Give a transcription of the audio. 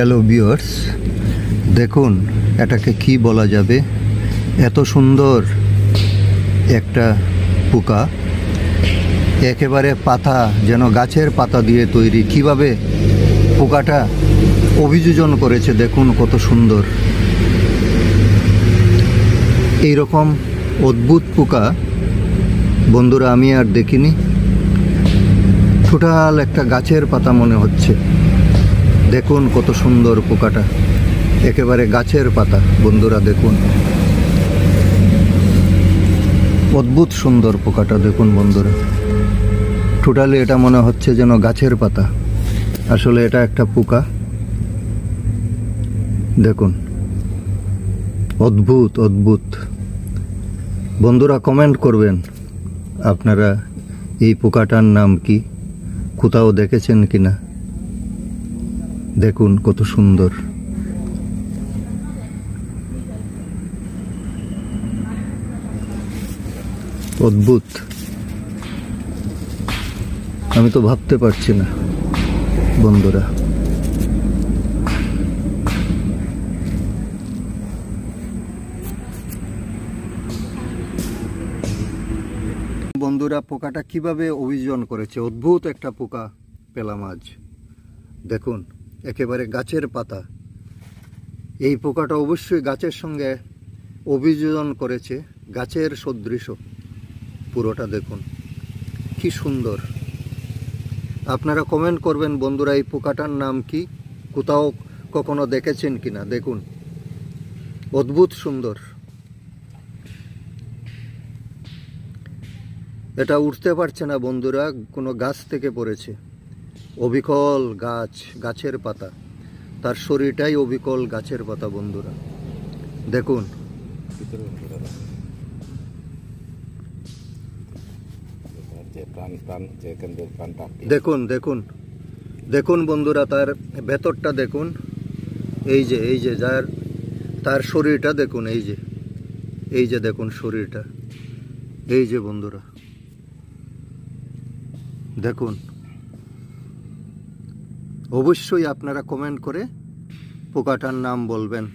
Hello viewers, দেখুন এটাকে কি বলা যাবে, এত সুন্দর একটা পোকা, একেবারে পাতা যেন গাছের পাতা দিয়ে তৈরি। কিভাবে পোকাটা অভিযোজন করেছে দেখুন, কত সুন্দর। এইরকম অদ্ভুত পোকা বন্ধুরা আমি আর দেখিনি। টোটাল একটা গাছের পাতা মনে হচ্ছে। দেখুন কত সুন্দর পোকাটা, একেবারে গাছের পাতা বন্ধুরা। দেখুন অদ্ভুত সুন্দর পোকাটা, দেখুন বন্ধুরা। টোটালি এটা মনে হচ্ছে যেন গাছের পাতা, আসলে এটা একটা পোকা। দেখুন অদ্ভুত অদ্ভুত। বন্ধুরা কমেন্ট করবেন আপনারা এই পোকাটার নাম কি, কোথাও দেখেছেন কিনা। দেখুন কত সুন্দর। অদ্ভুত, আমি তো ভাবতে পারছি না বন্ধুরা। বন্ধুরা পোকাটা কিভাবে অভিযোজন করেছে, অদ্ভুত একটা পোকা পেলাম আজ। দেখুন একেবারে গাছের পাতা। এই পোকাটা অবশ্যই গাছের সঙ্গে অভিযোজন করেছে, গাছের সদৃশ পুরোটা। দেখুন কি সুন্দর। আপনারা কমেন্ট করবেন বন্ধুরা এই পোকাটার নাম কি, কোথাও কখনো দেখেছেন কিনা। দেখুন অদ্ভুত সুন্দর। এটা উঠতে পারছে না বন্ধুরা, কোনো গাছ থেকে পড়েছে। অবিকল গাছ, গাছের পাতা, তার শরীরটাই অবিকল গাছের পাতা বন্ধুরা। দেখুন দেখুন দেখুন দেখুন বন্ধুরা, তার ভেতরটা দেখুন। এই যে যার তার শরীরটা দেখুন, এই যে দেখুন শরীরটা, এই যে বন্ধুরা দেখুন। অবশ্যই আপনারা কমেন্ট করে পোকাটার নাম বলবেন।